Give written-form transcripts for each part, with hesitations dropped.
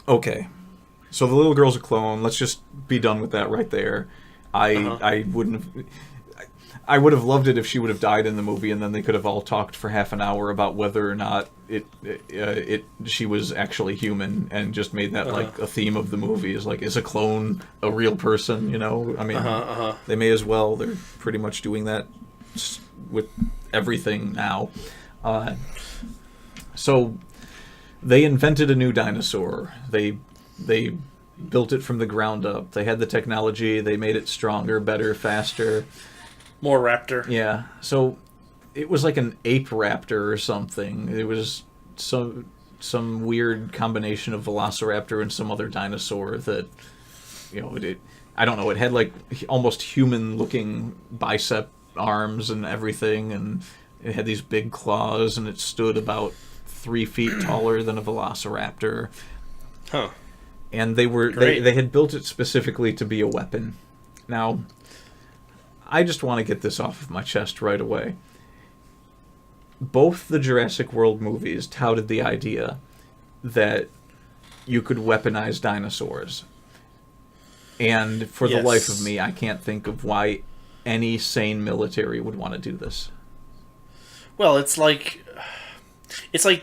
Okay, so the little girl's a clone. Let's just be done with that right there. I Uh-huh. I wouldn't have. I would have loved it if she would have died in the movie, and then they could have all talked for half an hour about whether or not she was actually human, and just made that Uh-huh. like a theme of the movie. Is a clone a real person? I Uh-huh. mean, Uh-huh. they may as well. They're pretty much doing that with everything now. Uh, so they invented a new dinosaur. They built it from the ground up. They had the technology. They made it stronger, better, faster. More raptor. Yeah. So it was like an ape raptor or something. It was some weird combination of velociraptor and some other dinosaur that I don't know. It had like almost human looking bicep arms and everything, and it had these big claws, and it stood about 3 feet taller than a velociraptor. Huh. And they Great. had built it specifically to be a weapon. Now, I just want to get this off of my chest right away. Both the Jurassic World movies touted the idea that you could weaponize dinosaurs. And for the life of Yes. me, I can't think of why any sane military would want to do this. Well, it's like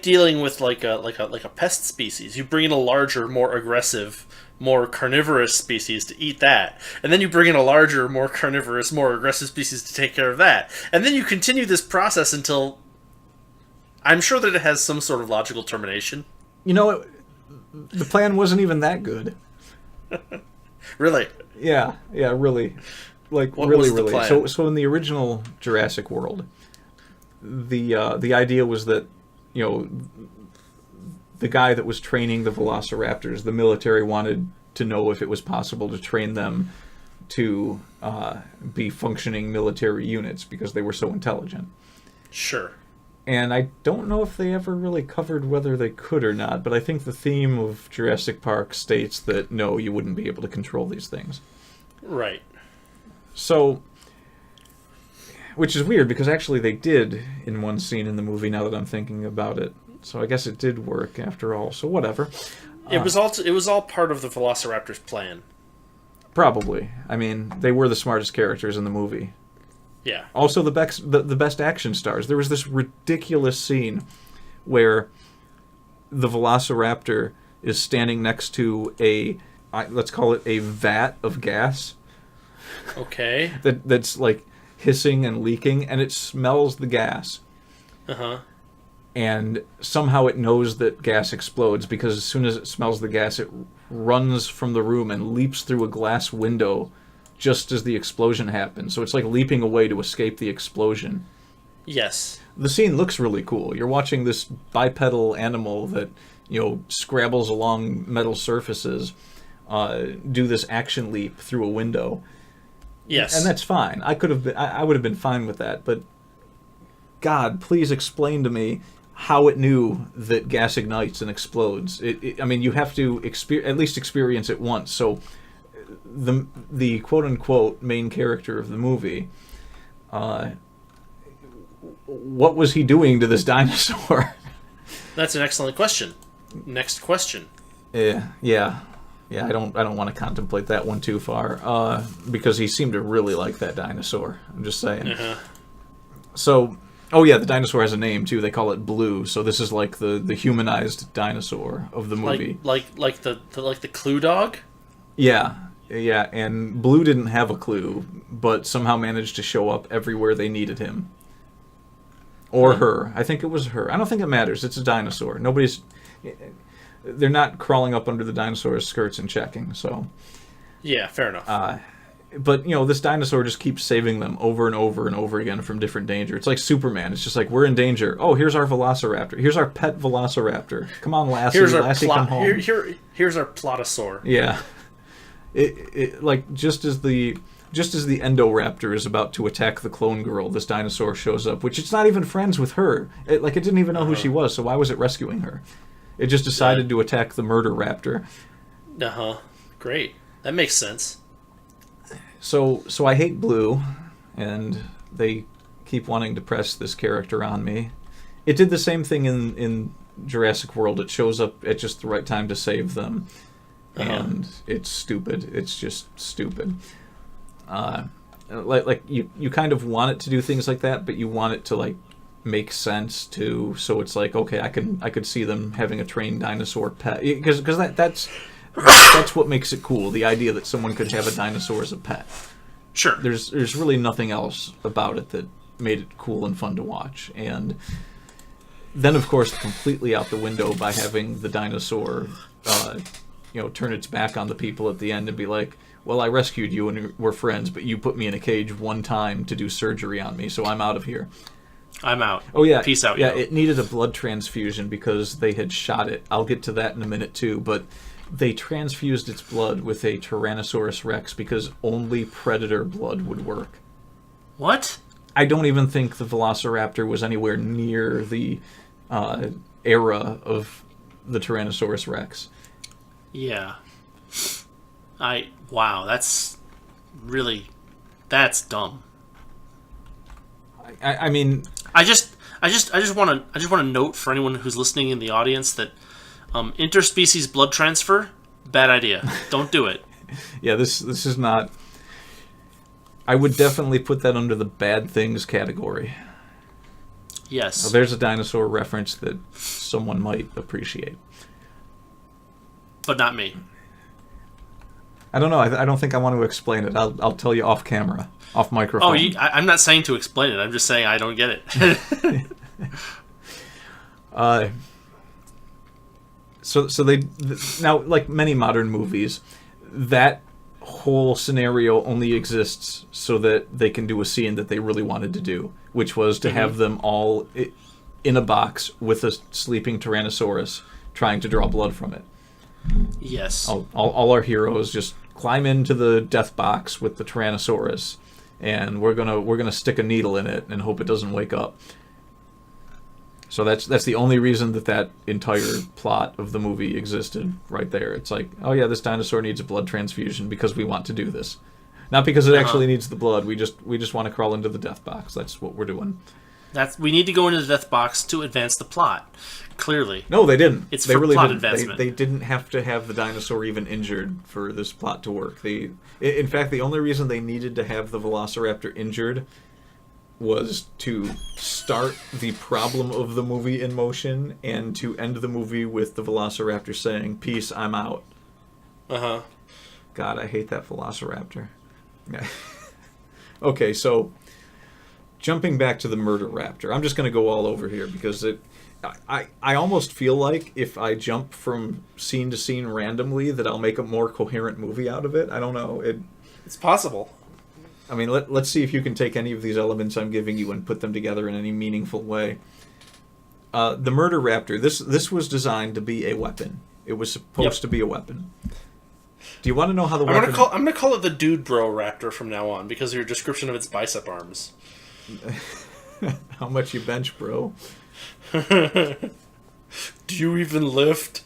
dealing with like a pest species. You bring in a larger, more aggressive, more carnivorous species to eat that, and then you bring in a larger, more carnivorous, more aggressive species to take care of that, and then you continue this process until I'm sure that it has some sort of logical termination. You know, the plan wasn't even that good. Really, Yeah, really. Like, what really, was the really. plan? So in the original Jurassic World, the idea was that, you know, the guy that was training the velociraptors, the military wanted to know if it was possible to train them to be functioning military units because they were so intelligent. Sure. And I don't know if they ever really covered whether they could or not, but I think the theme of Jurassic Park states that no, you wouldn't be able to control these things. Right. So, which is weird because actually they did in one scene in the movie now that I'm thinking about it. So I guess it did work after all. So whatever. It was all part of the Velociraptor's plan. Probably. I mean, they were the smartest characters in the movie. Yeah. Also the best action stars. There was this ridiculous scene where the Velociraptor is standing next to let's call it a vat of gas Okay. that's like hissing and leaking, and it smells the gas. Uh huh. And somehow it knows that gas explodes because as soon as it smells the gas, it runs from the room and leaps through a glass window just as the explosion happens. So it's like leaping away to escape the explosion. Yes. The scene looks really cool. You're watching this bipedal animal that, scrabbles along metal surfaces, do this action leap through a window. Yes. And that's fine. I would have been fine with that, but God, please explain to me how it knew that gas ignites and explodes. I mean, you have to at least experience it once. So the quote unquote main character of the movie, what was he doing to this dinosaur? That's an excellent question. Next question. Yeah. I don't want to contemplate that one too far, because he seemed to really like that dinosaur. I'm just saying. Uh-huh. So, oh yeah, the dinosaur has a name too. They call it Blue. So this is like the humanized dinosaur of the movie. Like the Clue dog. Yeah, and Blue didn't have a clue, but somehow managed to show up everywhere they needed him. Or her. I think it was her. I don't think it matters. It's a dinosaur. They're not crawling up under the dinosaur's skirts and checking, so. Yeah, fair enough. But, this dinosaur just keeps saving them over and over and over again from different danger. It's like Superman. It's just like, we're in danger. Oh, here's our velociraptor. Here's our pet velociraptor. Come on, Lassie. here's our Lassie, come home. Here's our plotosaur. Yeah. It like just as the Endoraptor is about to attack the clone girl, this dinosaur shows up, which it's not even friends with her. It didn't even know who she was, so why was it rescuing her? It just decided to attack the murder raptor. Uh-huh. Great. That makes sense. So I hate Blue, and they keep wanting to press this character on me. It did the same thing in Jurassic World. It shows up at just the right time to save them, and it's stupid. It's just stupid. Like you kind of want it to do things like that, but you want it to like make sense too. So it's like, okay, I could see them having a trained dinosaur pet, because that's what makes it cool. The idea that someone could have a dinosaur as a pet. Sure. There's really nothing else about it that made it cool and fun to watch. And then, of course, completely out the window by having the dinosaur, turn its back on the people at the end and be like, well, I rescued you and we're friends, but you put me in a cage one time to do surgery on me, so I'm out of here. I'm out. Oh, yeah. Peace out, Yeah, yo. it needed a blood transfusion because they had shot it. I'll get to that in a minute, too, but they transfused its blood with a Tyrannosaurus Rex because only predator blood would work. What? I don't even think the Velociraptor was anywhere near the era of the Tyrannosaurus Rex. Yeah. Wow, that's dumb. I mean, I just want to note for anyone who's listening in the audience that interspecies blood transfer, bad idea. Don't do it. Yeah, this is not. I would definitely put that under the bad things category. Yes. Well, there's a dinosaur reference that someone might appreciate. But not me. I don't know. I don't think I want to explain it. I'll tell you off camera, off microphone. I'm not saying to explain it. I'm just saying I don't get it. So they now, like many modern movies, that whole scenario only exists so that they can do a scene that they really wanted to do, which was to have them all in a box with a sleeping Tyrannosaurus trying to draw blood from it. Yes. All our heroes just climb into the death box with the Tyrannosaurus, and we're gonna stick a needle in it and hope it doesn't wake up. So that's the only reason that entire plot of the movie existed right there. It's like, oh yeah, this dinosaur needs a blood transfusion because we want to do this, not because it actually needs the blood. We just want to crawl into the death box. That's what we're doing. We need to go into the death box to advance the plot. Clearly. No, they didn't. It's they for really plot didn't. advancement. They didn't have to have the dinosaur even injured for this plot to work. In fact, the only reason they needed to have the Velociraptor injured was to start the problem of the movie in motion and to end the movie with the Velociraptor saying, "Peace, I'm out." Uh-huh. God, I hate that Velociraptor. Okay, so jumping back to the Murder Raptor, I'm just going to go all over here because I almost feel like if I jump from scene to scene randomly that I'll make a more coherent movie out of it. I don't know. It's possible. I mean, let's see if you can take any of these elements I'm giving you and put them together in any meaningful way. The Murder Raptor, this was designed to be a weapon. It was supposed to be a weapon. Do you want to know how the weapon... I'm gonna call it the Dude Bro Raptor from now on because of your description of its bicep arms. How much you bench, bro? Do you even lift?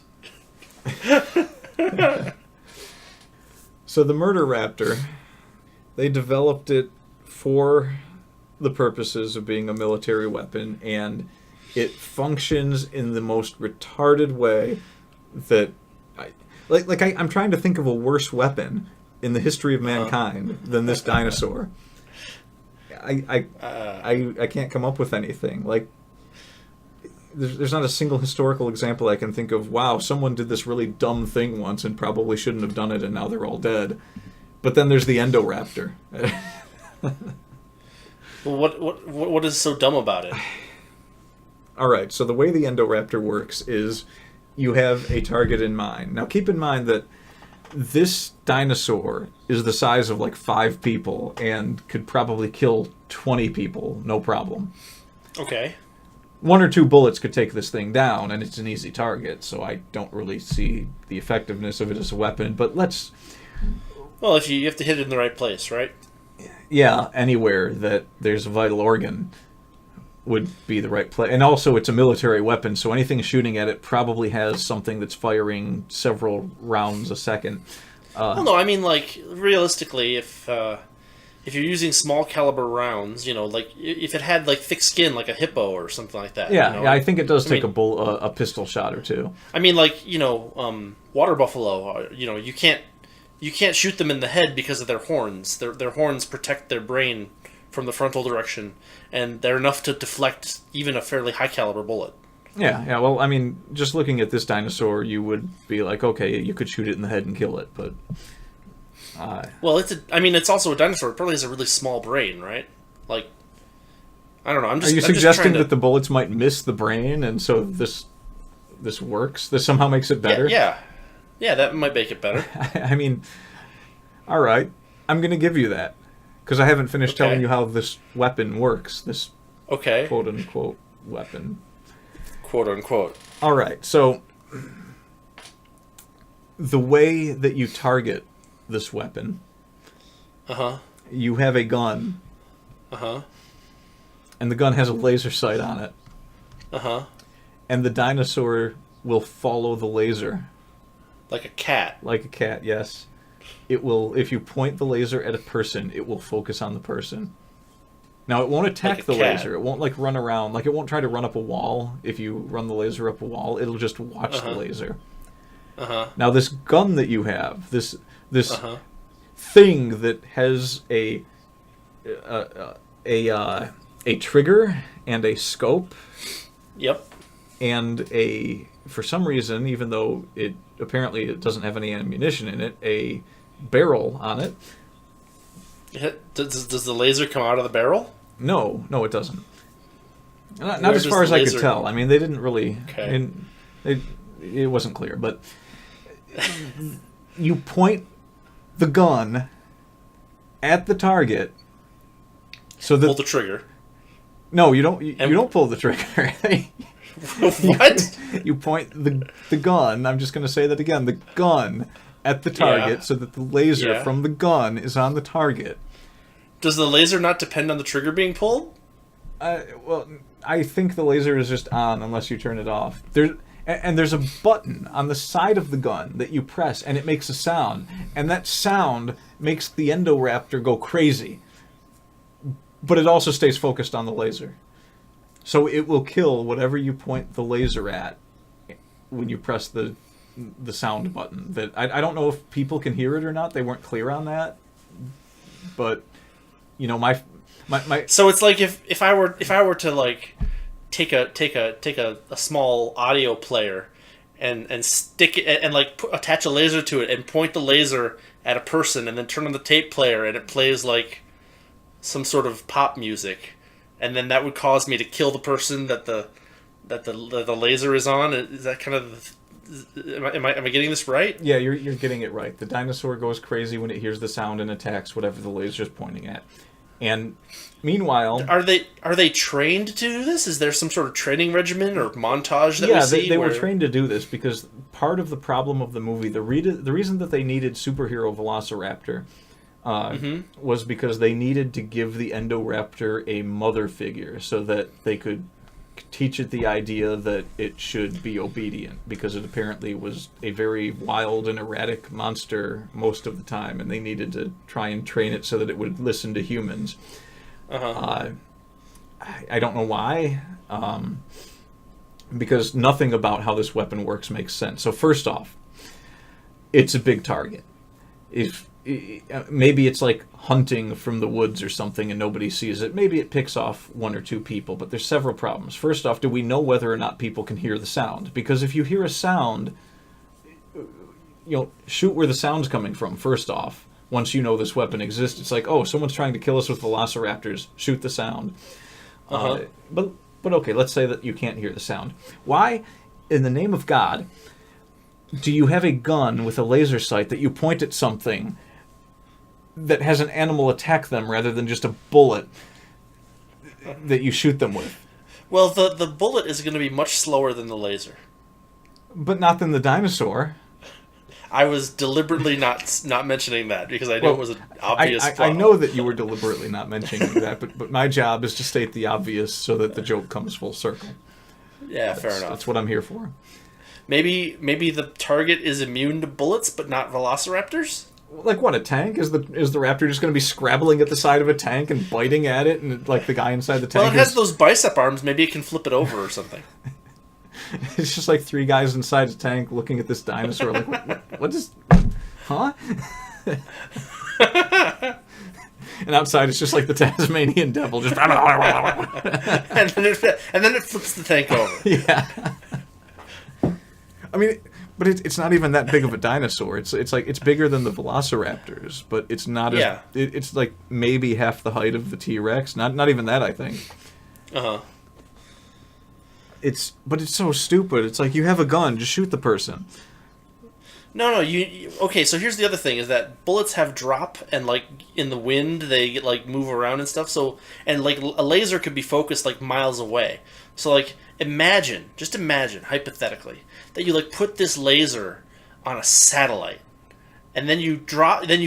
So the Murder Raptor, they developed it for the purposes of being a military weapon, and it functions in the most retarded way that... I'm trying to think of a worse weapon in the history of mankind than this dinosaur. I can't come up with anything. Like, there's not a single historical example I can think of. Wow, someone did this really dumb thing once and probably shouldn't have done it, and now they're all dead. But then there's the Endoraptor. What is so dumb about it? All right, so the way the Endoraptor works is you have a target in mind. Now, keep in mind that this dinosaur is the size of like 5 people and could probably kill 20 people, no problem. Okay. 1 or 2 bullets could take this thing down, and it's an easy target, so I don't really see the effectiveness of it as a weapon, but let's... Well, if you have to hit it in the right place, right? Yeah, anywhere that there's a vital organ would be the right place. And also, it's a military weapon, so anything shooting at it probably has something that's firing several rounds a second. Well, no, I mean, like, realistically, if if you're using small caliber rounds, like if it had like thick skin like a hippo or something like that. Yeah, yeah, I think it does take mean, a pistol shot or two. I mean, like water buffalo. You can't shoot them in the head because of their horns. Their horns protect their brain from the frontal direction, and they're enough to deflect even a fairly high caliber bullet. Yeah, yeah. Well, I mean, just looking at this dinosaur, you would be like, okay, you could shoot it in the head and kill it, but. Well, it's also a dinosaur. It probably has a really small brain, right? Like, I don't know. Are you suggesting that the bullets might miss the brain, and so this works? This somehow makes it better? Yeah, that might make it better. I mean, all right, I'm going to give you that because I haven't finished telling you how this weapon works. This quote unquote weapon. Quote unquote. All right, so the way that you target this weapon, you have a gun, and the gun has a laser sight on it, and the dinosaur will follow the laser. Like a cat. Like a cat, yes. It will, if you point the laser at a person, it will focus on the person. Now, it won't attack the laser. It won't, like, run around. Like, it won't try to run up a wall. If you run the laser up a wall, it'll just watch the laser. Now, this gun that you have, this thing that has a trigger and a scope. Yep. And for some reason, even though it doesn't have any ammunition in it, a barrel on it. Does the laser come out of the barrel? No, it doesn't. Not as far as I could tell. I mean, they didn't really. Okay. It wasn't clear, but you point the gun at the target, so that pull the trigger. No, you don't. You don't pull the trigger. What? You point the gun. I'm just going to say that again. The gun at the target, so that the laser from the gun is on the target. Does the laser not depend on the trigger being pulled? Well, I think the laser is just on unless you turn it off. There's a button on the side of the gun that you press, and it makes a sound. And that sound makes the Endoraptor go crazy. But it also stays focused on the laser. So it will kill whatever you point the laser at when you press the sound button. That I don't know if people can hear it or not. They weren't clear on that. But my So it's like if I were to like take a small audio player and stick it and like attach a laser to it and point the laser at a person and then turn on the tape player and it plays like some sort of pop music, and then that would cause me to kill the person that the laser is on. Is that kind of am I getting this right? Yeah, you're getting it right. The dinosaur goes crazy when it hears the sound and attacks whatever the laser is pointing at. And meanwhile, are they trained to do this? Is there some sort of training regimen or montage that we see? Yeah, they were trained to do this because part of the problem of the movie, the reason that they needed superhero Velociraptor was because they needed to give the Endoraptor a mother figure so that they could teach it the idea that it should be obedient, because it apparently was a very wild and erratic monster most of the time, and they needed to try and train it so that it would listen to humans. I don't know why, because nothing about how this weapon works makes sense. So first off, it's a big target. Maybe it's like hunting from the woods or something and nobody sees it. Maybe it picks off one or two people, but there's several problems. First off, do we know whether or not people can hear the sound? Because if you hear a sound, shoot where the sound's coming from, first off. Once you know this weapon exists, it's like, oh, someone's trying to kill us with velociraptors. Shoot the sound. But okay, let's say that you can't hear the sound. Why, in the name of God, do you have a gun with a laser sight that you point at something that has an animal attack them rather than just a bullet that you shoot them with? Well, the bullet is going to be much slower than the laser. But not than the dinosaur. I was deliberately not mentioning that because I knew it was an obvious I know that you were deliberately not mentioning that, but my job is to state the obvious so that the joke comes full circle. Yeah, fair enough. That's what I'm here for. Maybe the target is immune to bullets, but not velociraptors? Like what, a tank? Is the raptor just going to be scrabbling at the side of a tank and biting at it, and like the guy inside the tank? Well, it has those bicep arms. Maybe it can flip it over or something. It's just like three guys inside a tank looking at this dinosaur. Like, what is? Huh? And outside, it's just like the Tasmanian devil, just and then it flips the tank over. Yeah. I mean, but it's not even that big of a dinosaur. It's like it's bigger than the Velociraptors, but it's not as Yeah. it's like maybe half the height of the T-Rex. Not even that, I think. Uh-huh. It's so stupid. It's like, you have a gun, just shoot the person. No, okay, so here's the other thing, is that bullets have drop, and, like, in the wind, they, like, move around and stuff, so, and, like, a laser could be focused, like, miles away. So, like, just imagine, hypothetically, that you, like, put this laser on a satellite, and then you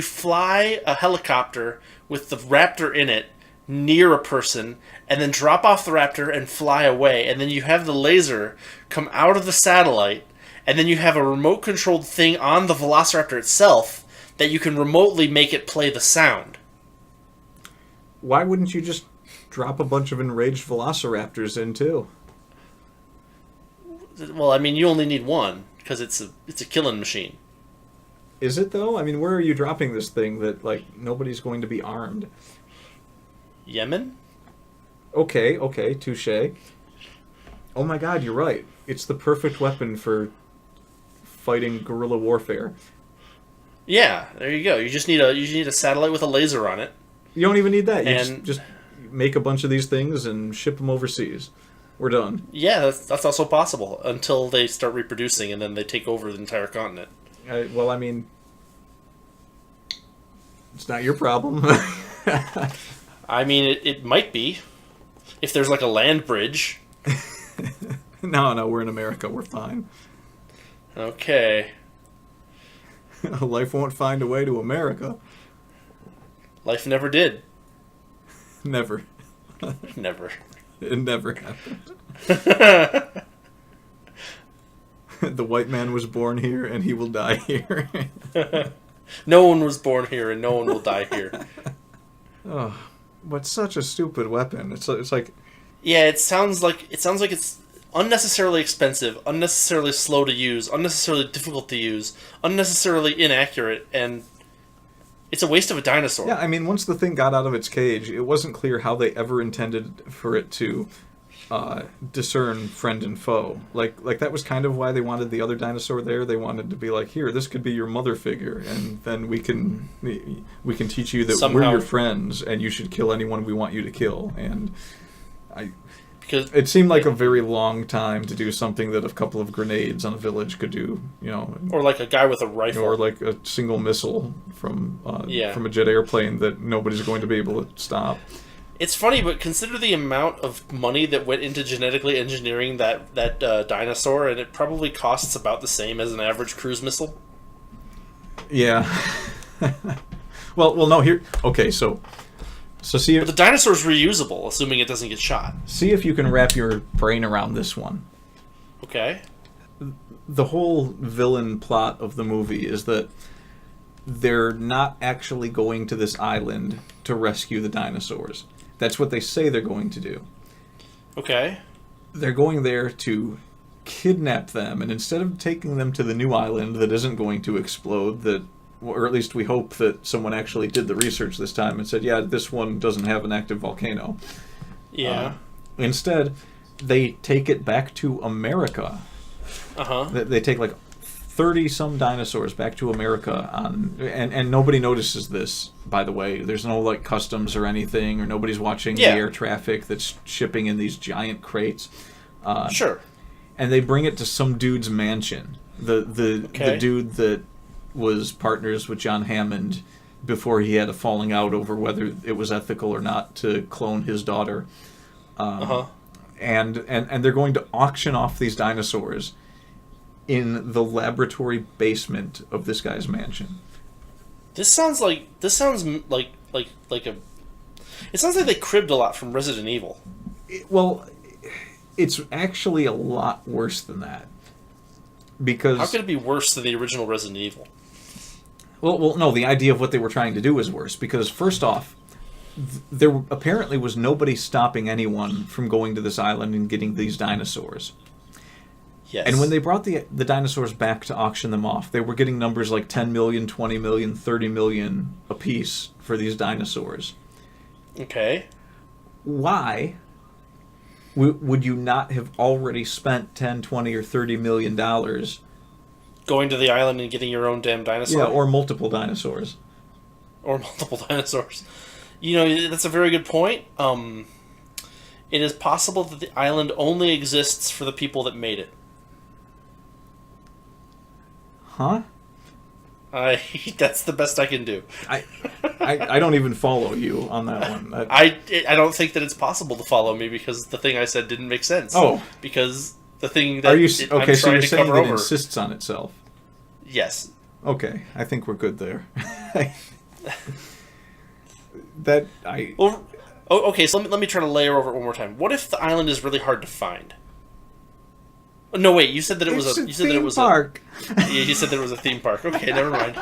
fly a helicopter with the raptor in it near a person, and then drop off the raptor and fly away, and then you have the laser come out of the satellite, and then you have a remote-controlled thing on the Velociraptor itself that you can remotely make it play the sound. Why wouldn't you just drop a bunch of enraged Velociraptors in too? Well, I mean, you only need one, because it's a killing machine. Is it though? I mean, where are you dropping this thing that, like, nobody's going to be armed? Yemen? Okay, touche. Oh my god, you're right. It's the perfect weapon for fighting guerrilla warfare. Yeah, there you go. You just need a satellite with a laser on it. You don't even need that. You And just make a bunch of these things and ship them overseas. We're done. yeah, that's also possible until they start reproducing and then they take over the entire continent. Well, I mean, it's not your problem. I mean, it might be if there's like a land bridge. No, we're in America. We're fine. Okay. Life won't find a way to America. Life never did. Never. Never. It never happened. The white man was born here, and he will die here. No one was born here, and no one will die here. Oh, but such a stupid weapon. It's like... Yeah, it sounds like it's unnecessarily expensive, unnecessarily slow to use, unnecessarily difficult to use, unnecessarily inaccurate, and it's a waste of a dinosaur. Yeah, I mean, once the thing got out of its cage, it wasn't clear how they ever intended for it to discern friend and foe. Like that was kind of why they wanted the other dinosaur there. They wanted to be like, here, this could be your mother figure, and then we can teach you that Somehow. we're your friends, and you should kill anyone we want you to kill. And Because it seemed like a very long time to do something that a couple of grenades on a village could do, you know. or like a guy with a rifle. Or like a single missile from a jet airplane that nobody's going to be able to stop. It's funny, but consider the amount of money that went into genetically engineering that dinosaur, and it probably costs about the same as an average cruise missile. Yeah. well, no. Here. Okay, so see But if the dinosaur's reusable, assuming it doesn't get shot. see if you can wrap your brain around this one. Okay. The whole villain plot of the movie is that they're not actually going to this island to rescue the dinosaurs. That's what they say they're going to do. Okay. They're going there to kidnap them, and instead of taking them to the new island that isn't going to explode, or at least we hope that someone actually did the research this time and said, yeah, this one doesn't have an active volcano. Yeah. Instead, they take it back to America. Uh-huh. They take like 30-some dinosaurs back to America, and nobody notices this, by the way. There's no like customs or anything, or nobody's watching the air traffic that's shipping in these giant crates. Sure. And they bring it to some dude's mansion. The dude that was partners with John Hammond before he had a falling out over whether it was ethical or not to clone his daughter. And they're going to auction off these dinosaurs in the laboratory basement of this guy's mansion. It sounds like they cribbed a lot from Resident Evil. It's actually a lot worse than that. Because how could it be worse than the original Resident Evil? Well, no, the idea of what they were trying to do was worse, because first off, there apparently was nobody stopping anyone from going to this island and getting these dinosaurs. Yes. And when they brought the dinosaurs back to auction them off, they were getting numbers like 10 million, 20 million, 30 million apiece for these dinosaurs. Okay. Why would you not have already spent 10, 20, or 30 million dollars going to the island and getting your own damn dinosaur? Yeah, or multiple dinosaurs. Or multiple dinosaurs. That's a very good point. It is possible that the island only exists for the people that made it. Huh? That's the best I can do. I don't even follow you on that one. I don't think that it's possible to follow me because the thing I said didn't make sense. Oh. Because the thing that Are you I'm okay? So trying you're to saying cover that over. it insists on itself. Yes. Okay, I think we're good there. Well, okay. So let me try to layer over it one more time. What if the island is really hard to find? No, wait. You said that it was a. You said that it was park. You said that it was a theme park. Okay, never mind.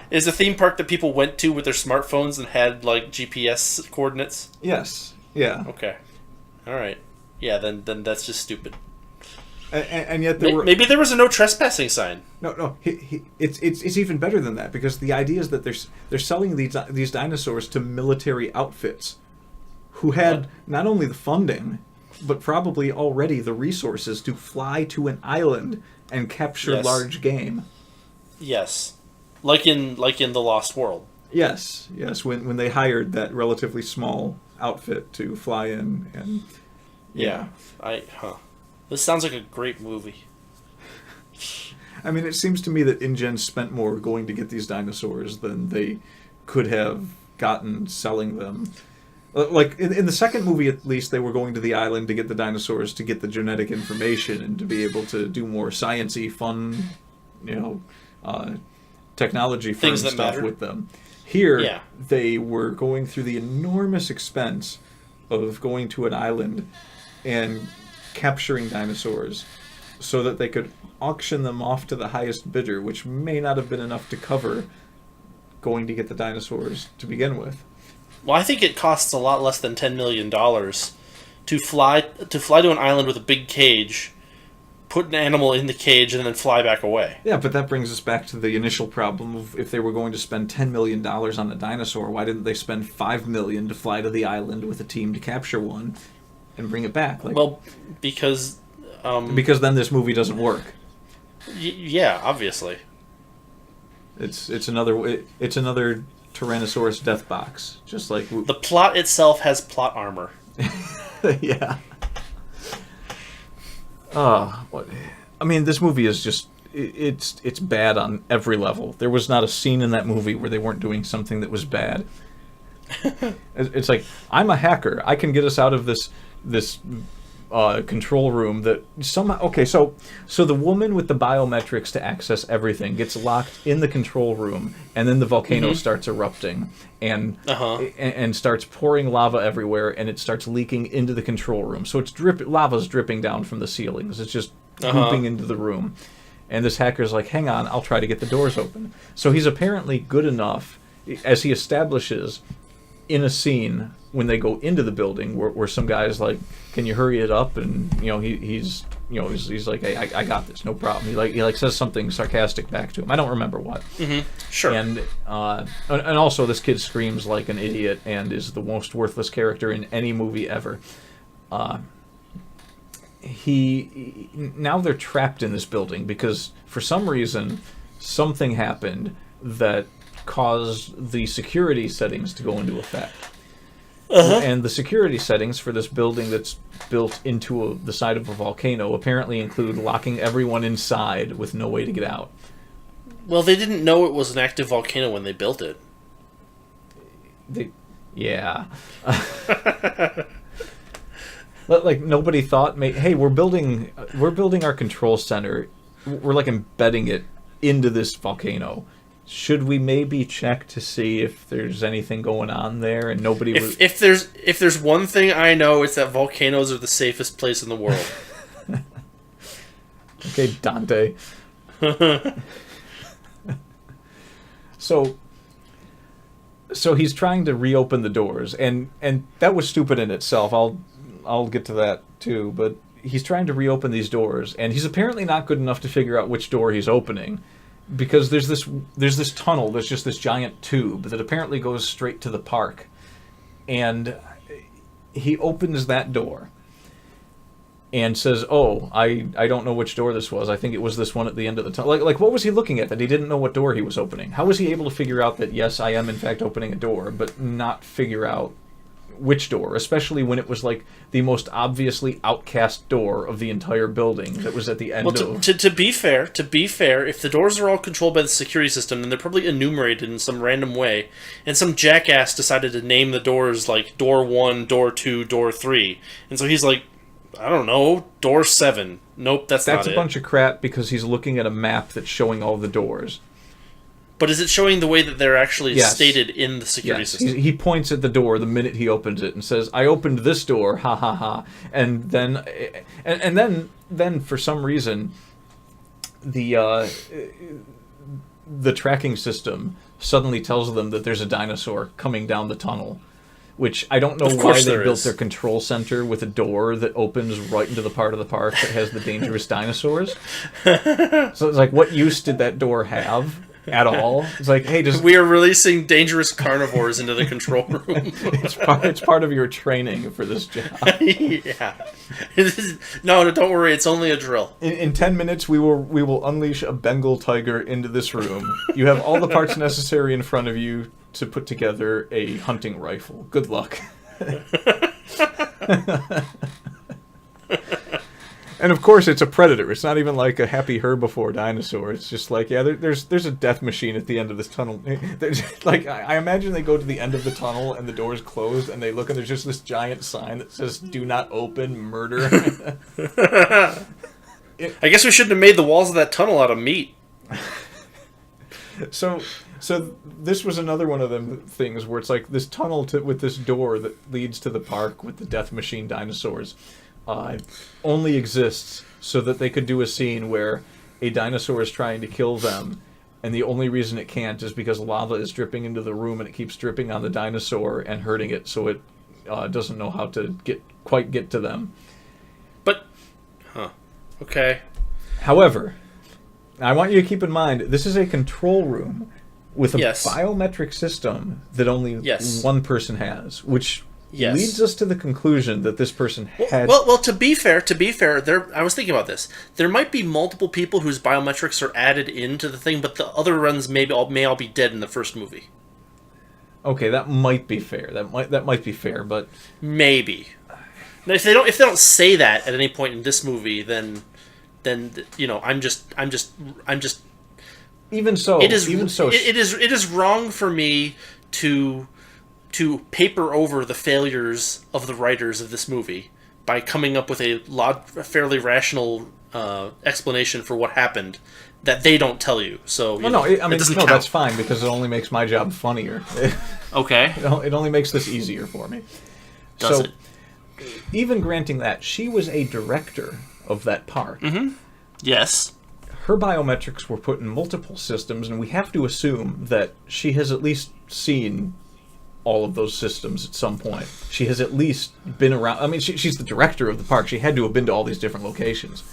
Is a theme park that people went to with their smartphones and had like GPS coordinates? Yes. Yeah. Okay. All right. Yeah. Then that's just stupid. And yet maybe there was a no trespassing sign. No. It's even better than that, because the idea is that they're selling these dinosaurs to military outfits, who had not only the funding, but probably already the resources to fly to an island and capture large game. Yes, like in the Lost World. Yes. When they hired that relatively small outfit to fly in, and This sounds like a great movie. I mean, it seems to me that InGen spent more going to get these dinosaurs than they could have gotten selling them. Like, in the second movie, at least, they were going to the island to get the dinosaurs, to get the genetic information, and to be able to do more science-y, fun, technology-fun stuff matter with them. Here, they were going through the enormous expense of going to an island and capturing dinosaurs so that they could auction them off to the highest bidder, which may not have been enough to cover going to get the dinosaurs to begin with. Well, I think it costs a lot less than $10 million to fly to an island with a big cage, put an animal in the cage, and then fly back away. Yeah, but that brings us back to the initial problem of, if they were going to spend $10 million on a dinosaur, why didn't they spend $5 million to fly to the island with a team to capture one and bring it back? Because then this movie doesn't work. Yeah, obviously. It's another Tyrannosaurus death box, just like the plot itself has plot armor. Yeah. I mean, this movie is just it's bad on every level. There was not a scene in that movie where they weren't doing something that was bad. It's like, I'm a hacker. I can get us out of this control room that somehow... Okay, so the woman with the biometrics to access everything gets locked in the control room, and then the volcano starts erupting and starts pouring lava everywhere, and it starts leaking into the control room. So lava's dripping down from the ceilings. It's just pooping into the room. And this hacker's like, hang on, I'll try to get the doors open. So he's apparently good enough, as he establishes in a scene when they go into the building, where some guy's like, can you hurry it up? And he's like, hey, I got this, no problem. He says something sarcastic back to him. I don't remember what. Sure. And also, this kid screams like an idiot and is the most worthless character in any movie ever. Now they're trapped in this building because for some reason something happened that caused the security settings to go into effect. And the security settings for this building that's built into the side of a volcano apparently include locking everyone inside with no way to get out. Well, they didn't know it was an active volcano when they built it. Yeah. Like, nobody thought, hey, we're building our control center. We're like embedding it into this volcano. Should we maybe check to see if there's anything going on there? And nobody. If there's one thing I know, it's that volcanoes are the safest place in the world. Okay, Dante. So he's trying to reopen the doors, and that was stupid in itself. I'll get to that too, but he's trying to reopen these doors, and he's apparently not good enough to figure out which door he's opening, because there's this tunnel, there's just this giant tube that apparently goes straight to the park, and he opens that door and says, "Oh, I don't know which door this was. I think it was this one at the end of the tunnel." Like what was he looking at that he didn't know what door he was opening? How was he able to figure out that, yes, I am in fact opening a door, but not figure out which door, especially when it was like the most obviously outcast door of the entire building that was at the end of... To be fair, if the doors are all controlled by the security system, then they're probably enumerated in some random way, and some jackass decided to name the doors like door 1, door 2, door 3, and so he's like, I don't know, door 7. Nope, that's not it. That's a bunch of crap, because he's looking at a map that's showing all the doors. But is it showing the way that they're actually stated in the security system? He points at the door the minute he opens it and says, "I opened this door, ha ha ha." And then for some reason, the tracking system suddenly tells them that there's a dinosaur coming down the tunnel. Which I don't know why they built their control center with a door that opens right into the part of the park that has the dangerous dinosaurs. So it's like, what use did that door have at all? It's like, hey, we are releasing dangerous carnivores into the control room. it's part of your training for this job. Yeah. No, don't worry. It's only a drill. In 10 minutes, we will unleash a Bengal tiger into this room. You have all the parts necessary in front of you to put together a hunting rifle. Good luck. And of course, it's a predator. It's not even like a happy herbivore dinosaur. It's just like, yeah, there's a death machine at the end of this tunnel. Like, I imagine they go to the end of the tunnel and the door's closed, and they look and there's just this giant sign that says, "Do not open, murder." I guess we shouldn't have made the walls of that tunnel out of meat. So this was another one of them things where it's like this tunnel with this door that leads to the park with the death machine dinosaurs only exists so that they could do a scene where a dinosaur is trying to kill them, and the only reason it can't is because lava is dripping into the room and it keeps dripping on the dinosaur and hurting it, so it doesn't know how to quite get to them. But, okay. However, I want you to keep in mind, this is a control room with a biometric system that only one person has, which leads us to the conclusion that this person had... Well, to be fair, I was thinking about this. There might be multiple people whose biometrics are added into the thing, but the other ones may all be dead in the first movie. Okay, that might be fair. That might be fair, but maybe. Now, if they don't say that at any point in this movie, then I'm just even so it is wrong for me to paper over the failures of the writers of this movie by coming up with a fairly rational explanation for what happened that they don't tell you. So that's fine, because it only makes my job funnier. Okay. It only makes this easier for me. Does it? Even granting that, she was a director of that park. Mm-hmm. Yes. Her biometrics were put in multiple systems, and we have to assume that she has at least seen all of those systems at some point. She has at least been around. I mean, she's the director of the park. She had to have been to all these different locations.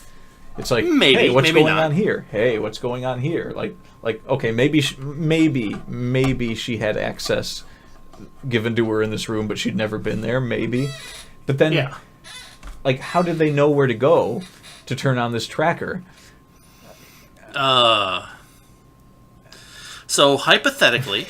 It's like, hey, what's going on here? Hey, what's going on here? Like, okay, maybe she had access given to her in this room, but she'd never been there. Maybe, but then, like, how did they know where to go to turn on this tracker? So hypothetically,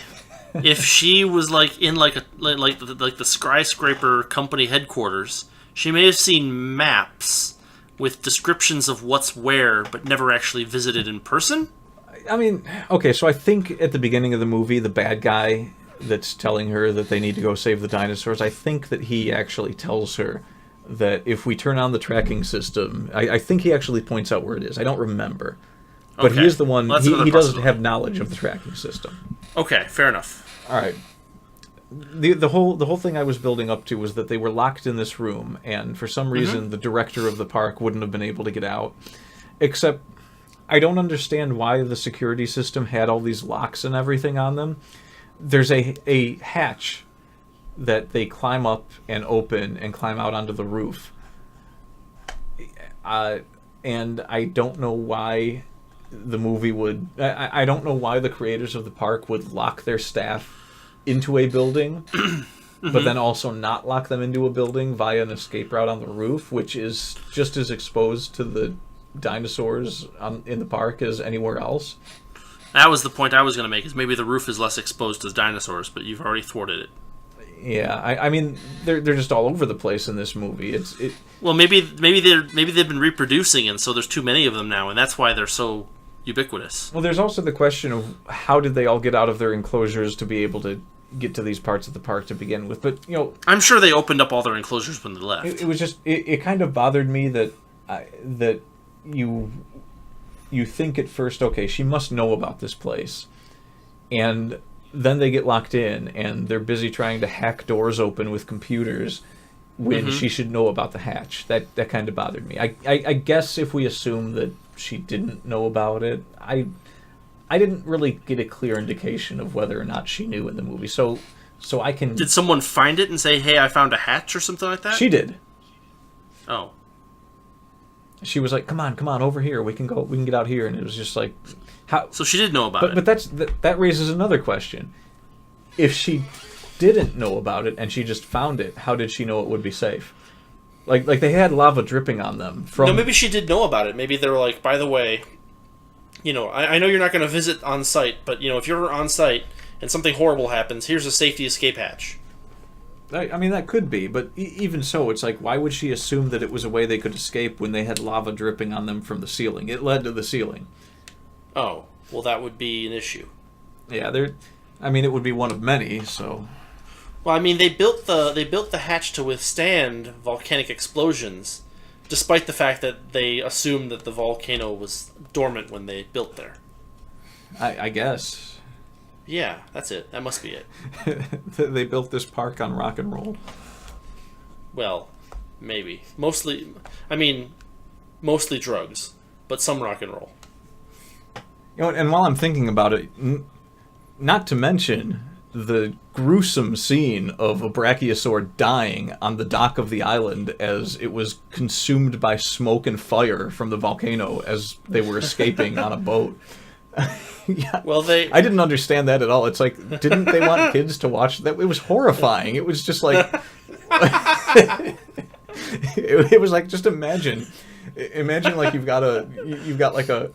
if she was like in like the skyscraper company headquarters, she may have seen maps with descriptions of what's where, but never actually visited in person. I mean, okay, so I think at the beginning of the movie, the bad guy that's telling her that they need to go save the dinosaurs, I think that he actually tells her that if we turn on the tracking system, I think he actually points out where it is. I don't remember. But he is the one, he doesn't have knowledge of the tracking system. Okay, fair enough. All right. The whole thing I was building up to was that they were locked in this room, and for some reason the director of the park wouldn't have been able to get out. Except I don't understand why the security system had all these locks and everything on them. There's a hatch that they climb up and open and climb out onto the roof. And I don't know why the movie would... I don't know why the creators of the park would lock their staff into a building, but then also not lock them into a building via an escape route on the roof, which is just as exposed to the dinosaurs in the park as anywhere else. That was the point I was going to make, is maybe the roof is less exposed to dinosaurs, but you've already thwarted it. Yeah, I mean, they're just all over the place in this movie. Well, maybe they've been reproducing, and so there's too many of them now, and that's why they're so ubiquitous. Well, there's also the question of how did they all get out of their enclosures to be able to get to these parts of the park to begin with. But, I'm sure they opened up all their enclosures when they left. It was just... It kind of bothered me that you think at first, okay, she must know about this place. And then they get locked in, and they're busy trying to hack doors open with computers when she should know about the hatch. That kind of bothered me. I guess if we assume that she didn't know about it, I didn't really get a clear indication of whether or not she knew in the movie. So I can... Did someone find it and say, hey, I found a hatch or something like that? She did. Oh. She was like, come on, over here. We can get out here. And it was just like... how? So she did know about it. But that raises another question. If she didn't know about it and she just found it, how did she know it would be safe? Like they had lava dripping on them. No, maybe she did know about it. Maybe they were like, by the way... I know you're not going to visit on site, but, if you're on site and something horrible happens, here's a safety escape hatch. I mean, that could be, but even so, it's like, why would she assume that it was a way they could escape when they had lava dripping on them from the ceiling? It led to the ceiling. Oh, well, that would be an issue. Yeah, it would be one of many, so... Well, I mean, they built the hatch to withstand volcanic explosions, despite the fact that they assumed that the volcano was dormant when they built there. I guess. Yeah, that's it. That must be it. They built this park on rock and roll. Well, maybe. Mostly drugs, but some rock and roll. And while I'm thinking about it, not to mention the gruesome scene of a brachiosaur dying on the dock of the island as it was consumed by smoke and fire from the volcano as they were escaping on a boat. Yeah. Well, I didn't understand that at all. It's like, didn't they want kids to watch that? It was horrifying. It was just like... it was like, just imagine like you've got like a...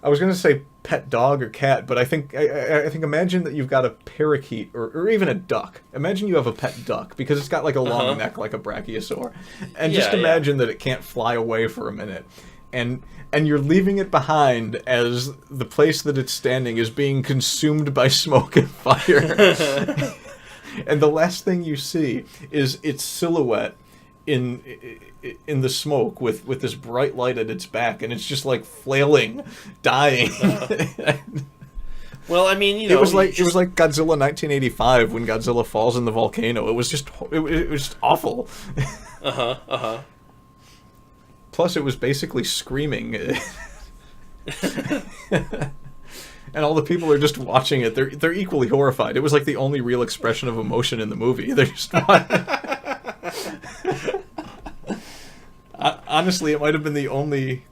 I was going to say pet dog or cat, but I think imagine that you've got a parakeet or even a duck. Imagine you have a pet duck because it's got like a long neck like a brachiosaur. And just imagine that it can't fly away for a minute. And you're leaving it behind as the place that it's standing is being consumed by smoke and fire. And the last thing you see is its silhouette in the smoke with this bright light at its back, and it's just like flailing, dying. Well, I mean, it was like Godzilla 1985 when Godzilla falls in the volcano. It was just awful. Plus, it was basically screaming. And all the people are just watching it. They're equally horrified. It was like the only real expression of emotion in the movie. They're just honestly, it might have been the only,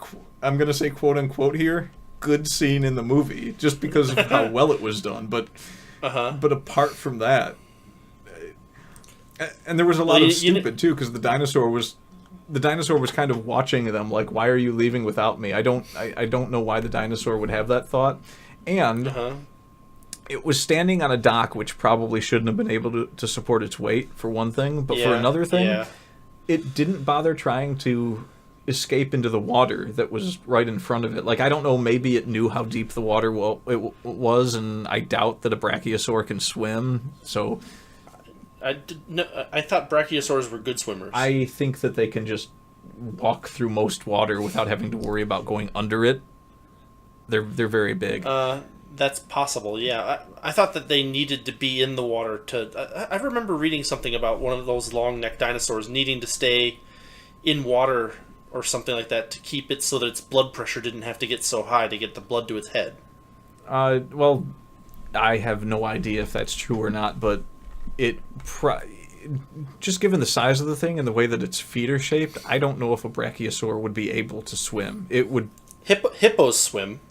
I'm going to say quote unquote here, good scene in the movie, just because of how well it was done. But apart from that, and there was a lot of stupid too, because the dinosaur was kind of watching them like, why are you leaving without me? I don't know why the dinosaur would have that thought. And it was standing on a dock, which probably shouldn't have been able to support its weight, for one thing. But for another thing, it didn't bother trying to escape into the water that was right in front of it. Like, I don't know, maybe it knew how deep the water was, and I doubt that a brachiosaur can swim. So I thought brachiosaurs were good swimmers. I think that they can just walk through most water without having to worry about going under it. They're very big. That's possible, yeah. I thought that they needed to be in the water to... I remember reading something about one of those long-necked dinosaurs needing to stay in water or something like that to keep it so that its blood pressure didn't have to get so high to get the blood to its head. Well, I have no idea if that's true or not, but just given the size of the thing and the way that its feet are shaped, I don't know if a brachiosaur would be able to swim. It would. Hippos swim.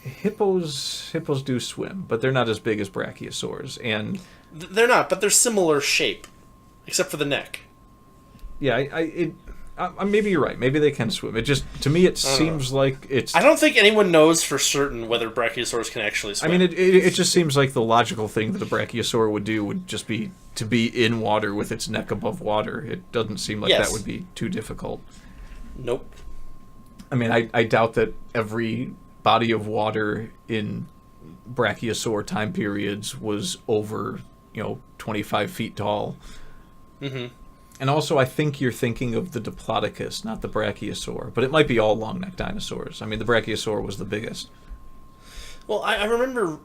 Hippos do swim, but they're not as big as brachiosaurs, and They're not, but they're similar shape, except for the neck. yeah, maybe you're right. Maybe they can swim. It just, to me, it seems like it's. I don't think anyone knows for certain whether brachiosaurs can actually swim. I mean, it just seems like the logical thing that a brachiosaur would do would just be to be in water with its neck above water. It doesn't seem like that would be too difficult. Nope. I mean, I doubt that every body of water in brachiosaur time periods was over, 25 feet tall. Mm-hmm. And also, I think you're thinking of the Diplodocus, not the brachiosaur. But it might be all long-necked dinosaurs. I mean, the brachiosaur was the biggest. Well, I remember...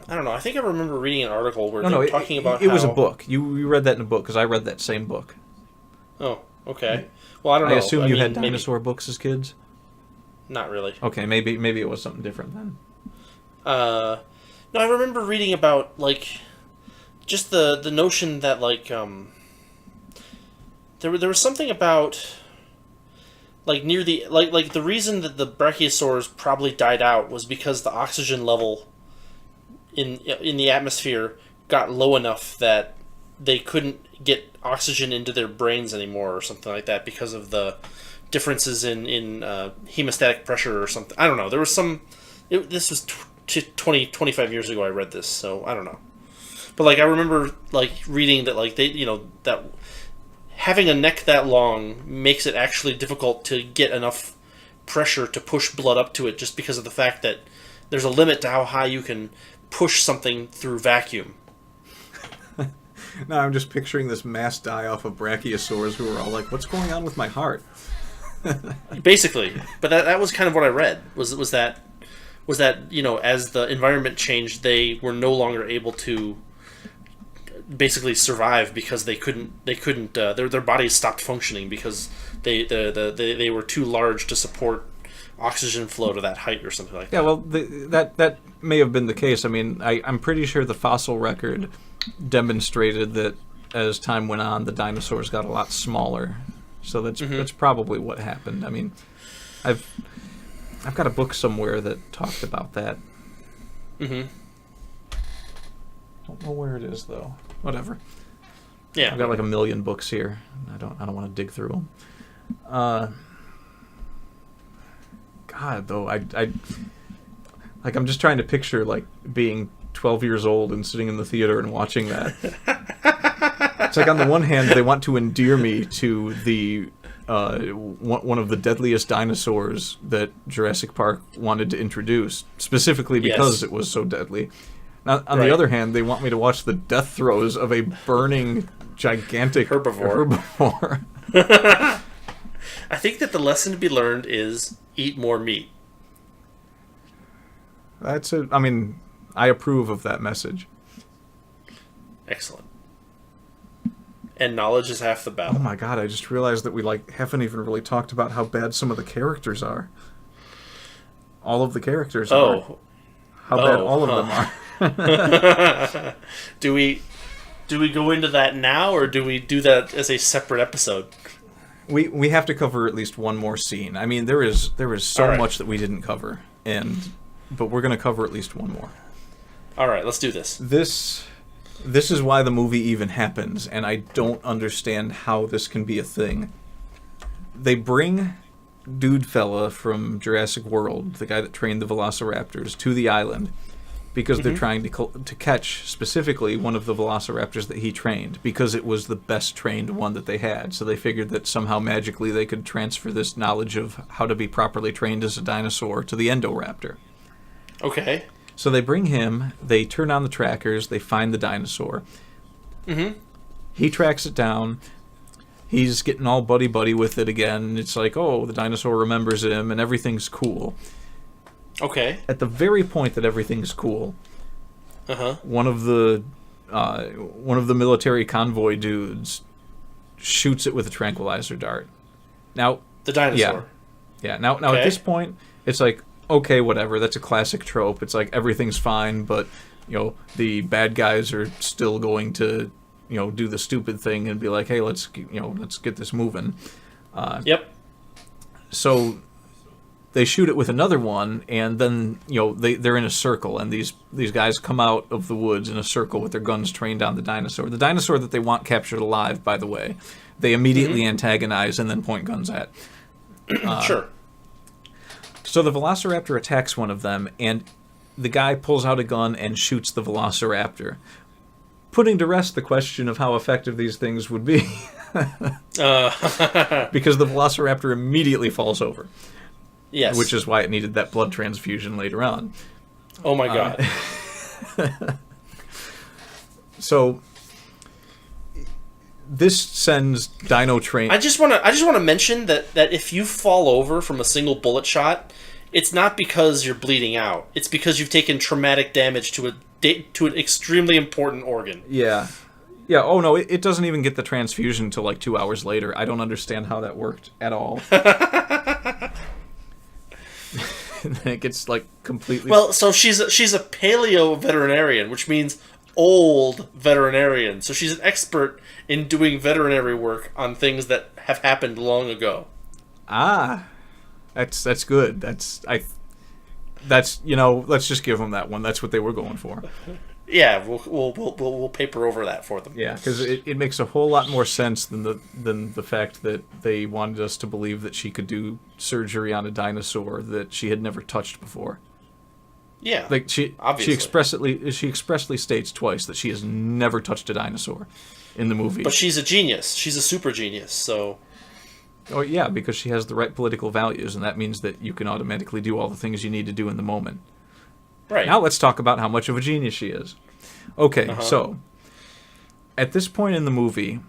I don't know. I think I remember reading an article where they were talking about it was a book. You read that in a book, because I read that same book. Oh, okay. Well, I don't know. I assume you had dinosaur books as kids? Not really. Okay, maybe it was something different then. No, I remember reading about, just the notion that, there was something about, near the, the reason that the brachiosaurs probably died out was because the oxygen level in the atmosphere got low enough that they couldn't get oxygen into their brains anymore or something like that because of the differences in hemostatic pressure or something. I don't know. There was some... this was 25 years ago I read this, so I don't know. But, I remember, reading that, that having a neck that long makes it actually difficult to get enough pressure to push blood up to it just because of the fact that there's a limit to how high you can push something through vacuum. Now I'm just picturing this mass die-off of brachiosaurs who are all like, what's going on with my heart? Basically. But that was kind of what I read, was that, as the environment changed, they were no longer able to basically survive because they couldn't their bodies stopped functioning because they were too large to support oxygen flow to that height or something like that. Yeah, well, that may have been the case. I mean, I'm pretty sure the fossil record demonstrated that as time went on, the dinosaurs got a lot smaller. So that's probably what happened. I mean, I've got a book somewhere that talked about that. Mm-hmm. Don't know where it is though. Whatever. Yeah. I've got like a million books here. I don't want to dig through them. God, though, I'm just trying to picture being 12 years old and sitting in the theater and watching that. It's on the one hand, they want to endear me to the one of the deadliest dinosaurs that Jurassic Park wanted to introduce, specifically because it was so deadly. Now, on the other hand, they want me to watch the death throes of a burning, gigantic herbivore. I think that the lesson to be learned is eat more meat. I mean, I approve of that message. Excellent. And knowledge is half the battle. Oh my god, I just realized that we haven't even really talked about how bad some of the characters are. All of the characters are. How bad all of them are. Do we go into that now, or do we do that as a separate episode? We have to cover at least one more scene. I mean, there is so much that we didn't cover, but we're going to cover at least one more. All right, let's do this. This is why the movie even happens, and I don't understand how this can be a thing. They bring Dude Fella from Jurassic World, the guy that trained the Velociraptors, to the island because they're trying to catch specifically one of the Velociraptors that he trained, because it was the best trained one that they had. So they figured that somehow magically they could transfer this knowledge of how to be properly trained as a dinosaur to the Endoraptor. Okay. So they bring him, they turn on the trackers, they find the dinosaur. Mm-hmm. He tracks it down. He's getting all buddy-buddy with it again. It's like, oh, the dinosaur remembers him, and everything's cool. Okay. At the very point that everything's cool, one of the military convoy dudes shoots it with a tranquilizer dart. Now, The dinosaur. Yeah. Now Okay. at this point, it's like, okay, whatever. That's a classic trope. It's like everything's fine, but the bad guys are still going to do the stupid thing and be like, hey, let's get this moving. Yep. So they shoot it with another one, and then they're in a circle, and these guys come out of the woods in a circle with their guns trained on the dinosaur. The dinosaur that they want captured alive, by the way, they immediately antagonize and then point guns at. Sure. So the velociraptor attacks one of them, and the guy pulls out a gun and shoots the velociraptor, putting to rest the question of how effective these things would be. Because the velociraptor immediately falls over. Yes. Which is why it needed that blood transfusion later on. Oh my god. So this sends Dino Train. I just want to mention that if you fall over from a single bullet shot, it's not because you're bleeding out. It's because you've taken traumatic damage to an extremely important organ. Yeah. Yeah, oh no, it doesn't even get the transfusion until like 2 hours later. I don't understand how that worked at all. And then it gets like completely... Well, so she's a paleo veterinarian, which means old veterinarian. So she's an expert in doing veterinary work on things that have happened long ago. Ah, that's good. Let's just give them that one. That's what they were going for. Yeah, we'll paper over that for them. Yeah, because it makes a whole lot more sense than the fact that they wanted us to believe that she could do surgery on a dinosaur that she had never touched before. Yeah, like she obviously. she expressly states twice that she has never touched a dinosaur in the movie. But she's a genius. She's a super genius. So. Oh yeah, because she has the right political values, and that means that you can automatically do all the things you need to do in the moment. Right. Now let's talk about how much of a genius she is. Okay, so at this point in the movie,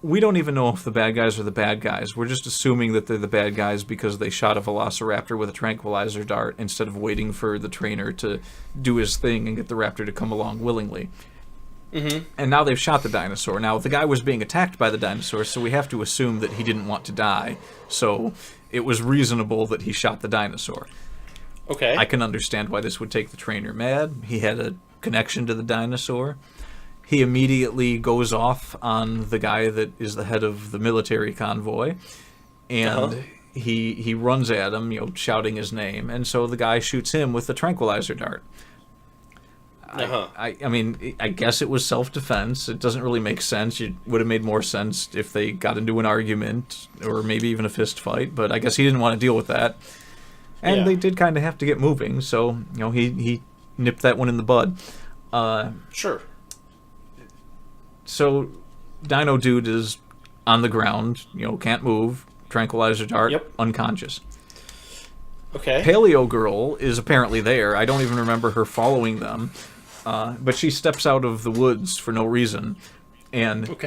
we don't even know if the bad guys are the bad guys. We're just assuming that they're the bad guys because they shot a velociraptor with a tranquilizer dart instead of waiting for the trainer to do his thing and get the raptor to come along willingly. Mm-hmm. And now they've shot the dinosaur. Now, the guy was being attacked by the dinosaur, so we have to assume that he didn't want to die. So it was reasonable that he shot the dinosaur. Okay. I can understand why this would take the trainer mad. He had a connection to the dinosaur. He immediately goes off on the guy that is the head of the military convoy, and he runs at him, shouting his name, and so the guy shoots him with the tranquilizer dart. I mean, I guess it was self-defense. It doesn't really make sense. It would have made more sense if they got into an argument or maybe even a fist fight, but I guess he didn't want to deal with that. And they did kind of have to get moving, so he nipped that one in the bud. Sure. So Dino Dude is on the ground, can't move, tranquilizer dart, unconscious. Okay. Paleo Girl is apparently there. I don't even remember her following them. But she steps out of the woods for no reason and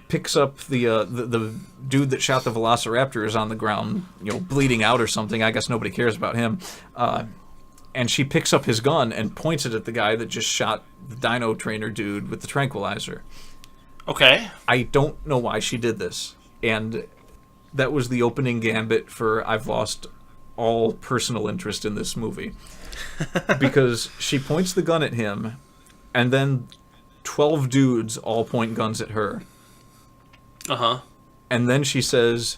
picks up the dude that shot the velociraptor is on the ground, bleeding out or something. I guess nobody cares about him. And she picks up his gun and points it at the guy that just shot the dino trainer dude with the tranquilizer. Okay. I don't know why she did this. And that was the opening gambit for I've lost all personal interest in this movie. Because she points the gun at him, and then 12 dudes all point guns at her. Uh-huh. And then she says,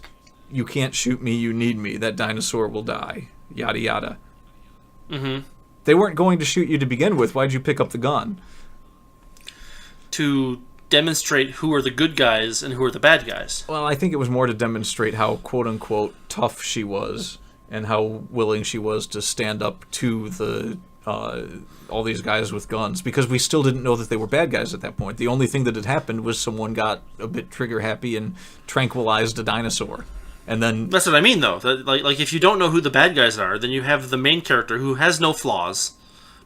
"You can't shoot me, you need me. That dinosaur will die." Yada yada. Mm-hmm. They weren't going to shoot you to begin with. Why'd you pick up the gun? To demonstrate who are the good guys and who are the bad guys. Well, I think it was more to demonstrate how quote-unquote tough she was and how willing she was to stand up to the all these guys with guns, because we still didn't know that they were bad guys at that point. The only thing that had happened was someone got a bit trigger-happy and tranquilized a dinosaur. And then... That's what I mean, though. Like if you don't know who the bad guys are, then you have the main character who has no flaws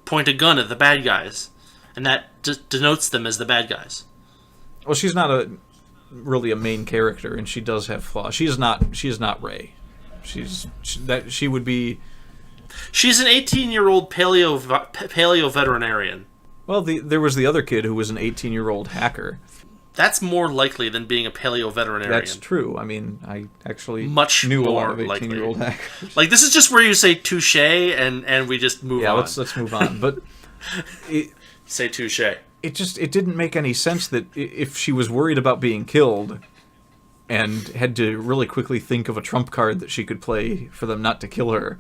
point a gun at the bad guys, and that denotes them as the bad guys. Well, she's not really a main character, and she does have flaws. She is not Rey. She would be... She's an 18-year-old paleo veterinarian. Well, there was the other kid who was an 18-year-old hacker. That's more likely than being a paleo veterinarian. That's true. I mean, I actually Much knew a more lot of 18-year-old likely. hackers. Like, this is just where you say touche and we just move on. Yeah, let's move on. But Say touche. it didn't make any sense that if she was worried about being killed and had to really quickly think of a trump card that she could play for them not to kill her,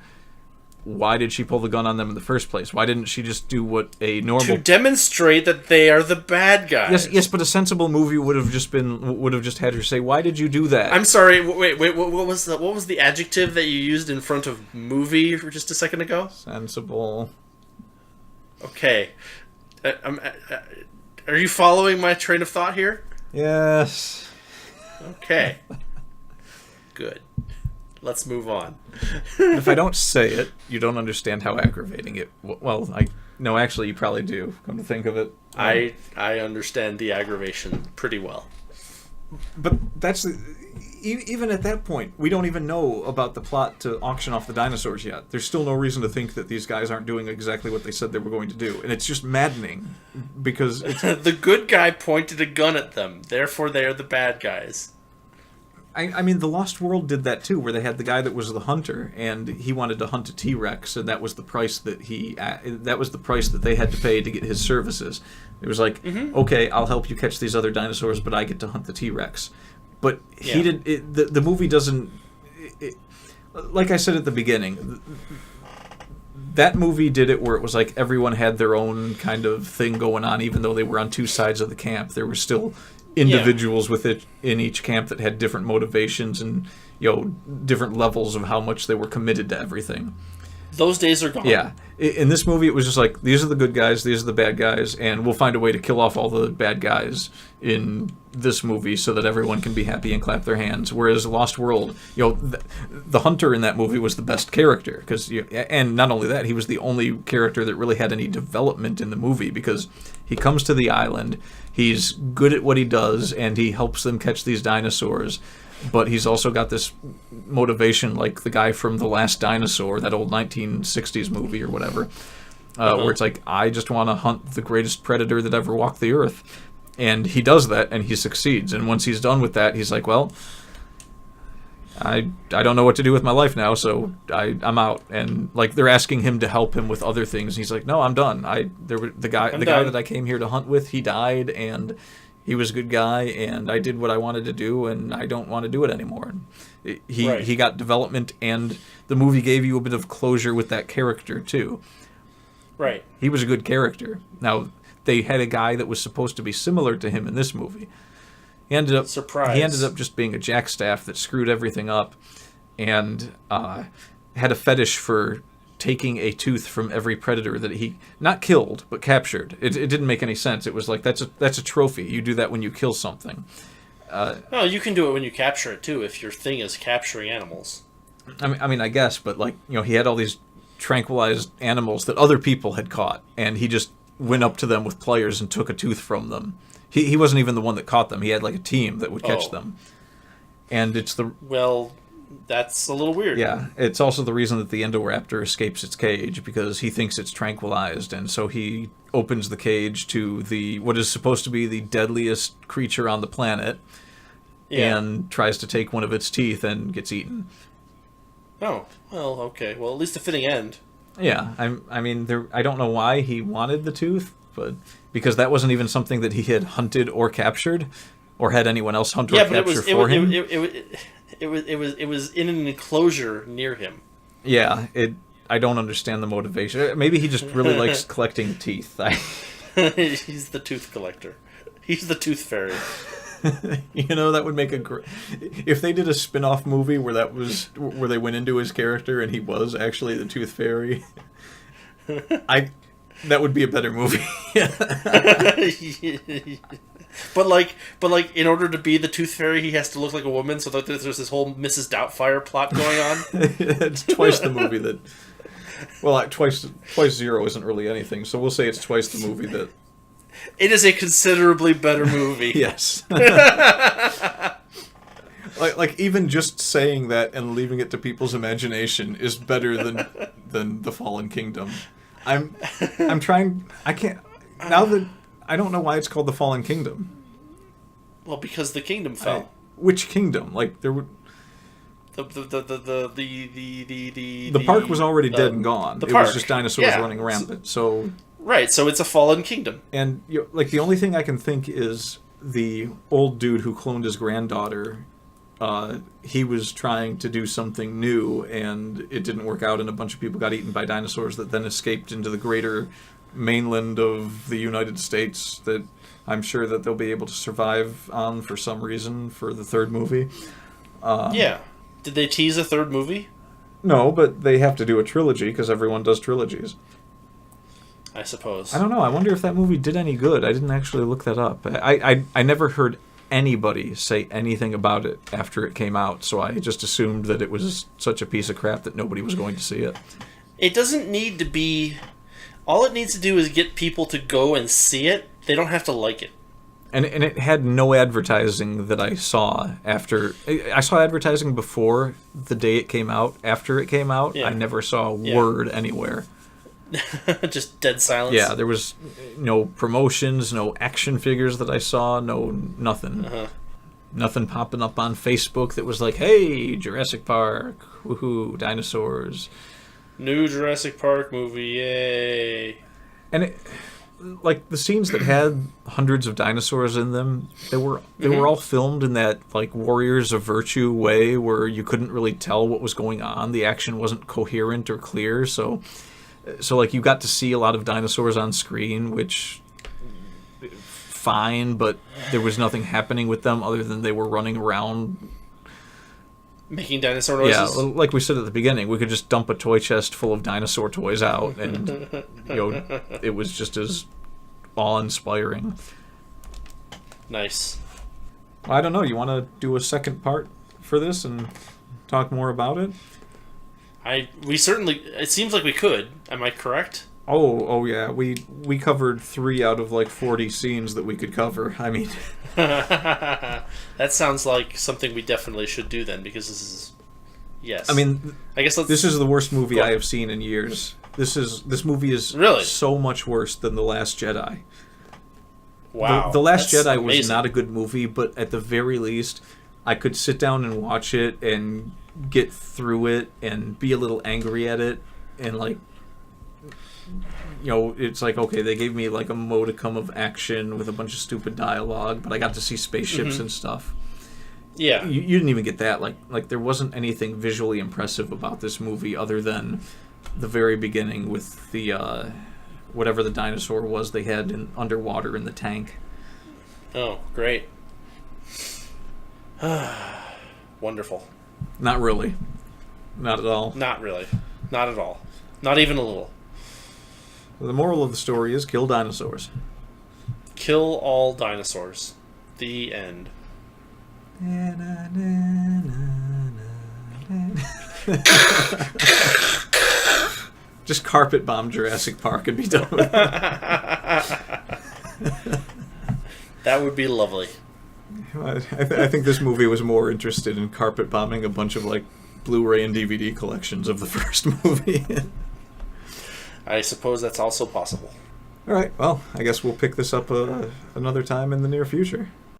why did she pull the gun on them in the first place? Why didn't she just do what a normal... To demonstrate that they are the bad guys. Yes, but a sensible movie would have just had her say, "Why did you do that?" I'm sorry. Wait. What was the adjective that you used in front of movie for just a second ago? Sensible. Okay. Are you following my train of thought here? Yes. Okay. Good. Let's move on. If I don't say it, you don't understand how aggravating it... Well, no, actually, you probably do, come to think of it. I understand the aggravation pretty well. But that's... Even at that point, we don't even know about the plot to auction off the dinosaurs yet. There's still no reason to think that these guys aren't doing exactly what they said they were going to do. And it's just maddening, because... The good guy pointed a gun at them, therefore they are the bad guys. I mean, The Lost World did that too, where they had the guy that was the hunter, and he wanted to hunt a T-Rex, and that was the price that they had to pay to get his services. It was like, okay, I'll help you catch these other dinosaurs, but I get to hunt the T-Rex. But the movie doesn't... like I said at the beginning, that movie did it where it was like everyone had their own kind of thing going on, even though they were on two sides of the camp. There were still individuals with it in each camp that had different motivations and different levels of how much they were committed to everything. Those days are gone. Yeah. In this movie, it was just like, these are the good guys, these are the bad guys, and we'll find a way to kill off all the bad guys in this movie so that everyone can be happy and clap their hands. Whereas Lost World, the hunter in that movie was the best character, and not only that, he was the only character that really had any development in the movie, because he comes to the island, he's good at what he does, and he helps them catch these dinosaurs. But he's also got this motivation, like the guy from The Last Dinosaur, that old 1960s movie or whatever, where it's like, I just want to hunt the greatest predator that ever walked the earth. And he does that, and he succeeds. And once he's done with that, he's like, well, I don't know what to do with my life now, so I'm out. And like, they're asking him to help him with other things. And he's like, no, I'm done. The guy that I came here to hunt with, he died, and he was a good guy, and I did what I wanted to do, and I don't want to do it anymore. He got development, and the movie gave you a bit of closure with that character, too. Right. He was a good character. Now, they had a guy that was supposed to be similar to him in this movie. He ended up just being a jackstaff that screwed everything up, and had a fetish for taking a tooth from every predator that he not killed but captured. It didn't make any sense. It was like, that's a trophy. You do that when you kill something. No, you can do it when you capture it too, if your thing is capturing animals. I mean, I guess, but like, he had all these tranquilized animals that other people had caught, and he just went up to them with pliers and took a tooth from them. He wasn't even the one that caught them. He had like a team that would catch them. And it's the... Well, that's a little weird. Yeah, it's also the reason that the Indoraptor escapes its cage, because he thinks it's tranquilized, and so he opens the cage to what is supposed to be the deadliest creature on the planet, and tries to take one of its teeth and gets eaten. Oh, well, okay. Well, at least a fitting end. Yeah, I mean, I don't know why he wanted the tooth, but because that wasn't even something that he had hunted or captured, or had anyone else hunt or capture for him. It was in an enclosure near him. Yeah, I don't understand the motivation. Maybe he just really likes collecting teeth. He's the tooth collector. He's the tooth fairy. That would make if they did a spin-off movie where where they went into his character and he was actually the tooth fairy. That would be a better movie. But in order to be the tooth fairy, he has to look like a woman. So that there's this whole Mrs. Doubtfire plot going on. It's twice the movie that. Well, twice zero isn't really anything. So we'll say it's twice the movie that. It is a considerably better movie. Yes. Like even just saying that and leaving it to people's imagination is better than The Fallen Kingdom. I'm trying. I can't now that I don't know why it's called The Fallen Kingdom. Well, because the kingdom fell. Which kingdom? Like there would. The park was already dead and gone. It was just dinosaurs running rampant. So right, so it's a fallen kingdom. And like the only thing I can think is the old dude who cloned his granddaughter. He was trying to do something new, and it didn't work out, and a bunch of people got eaten by dinosaurs that then escaped into the greater mainland of the United States that I'm sure that they'll be able to survive on for some reason for the third movie. Yeah. Did they tease a third movie? No, but they have to do a trilogy because everyone does trilogies. I suppose. I don't know. I wonder if that movie did any good. I didn't actually look that up. I never heard anybody say anything about it after it came out, so I just assumed that it was such a piece of crap that nobody was going to see it. It doesn't need to be... All it needs to do is get people to go and see it. They don't have to like it. And it had no advertising that I saw after... I saw advertising before the day it came out. After it came out, I never saw a word anywhere. Just dead silence? Yeah, there was no promotions, no action figures that I saw, nothing. Nothing popping up on Facebook that was like, hey, Jurassic Park, woohoo, dinosaurs. New Jurassic Park movie, yay. And it... Like the scenes that had hundreds of dinosaurs in them, they were all filmed in that like Warriors of Virtue way where you couldn't really tell what was going on. The action wasn't coherent or clear, so like you got to see a lot of dinosaurs on screen, which fine, but there was nothing happening with them other than they were running around making dinosaur noises. Yeah, like we said at the beginning, we could just dump a toy chest full of dinosaur toys out, and it was just as awe-inspiring. Nice. I don't know. You want to do a second part for this and talk more about it? We certainly. It seems like we could. Am I correct? Oh yeah. We covered 3 out of like 40 scenes that we could cover. I mean. That sounds like something we definitely should do then, because this is... Yes. I mean, I guess this is the worst movie I have seen in years. This movie is really so much worse than The Last Jedi. Wow. The Last Jedi amazing. was not a good movie, but at the very least, I could sit down and watch it and get through it and be a little angry at it and like... it's like, okay, they gave me like a modicum of action with a bunch of stupid dialogue, but I got to see spaceships and stuff. Yeah. You didn't even get that. Like there wasn't anything visually impressive about this movie other than the very beginning with the, whatever the dinosaur was they had underwater in the tank. Oh, great. Wonderful. Not really. Not at all. Not really. Not at all. Not even a little. The moral of the story is kill dinosaurs. Kill all dinosaurs. The end. Just carpet bomb Jurassic Park and be done with it. That would be lovely. I think this movie was more interested in carpet bombing a bunch of like Blu-ray and DVD collections of the first movie. I suppose that's also possible. All right, well, I guess we'll pick this up another time in the near future.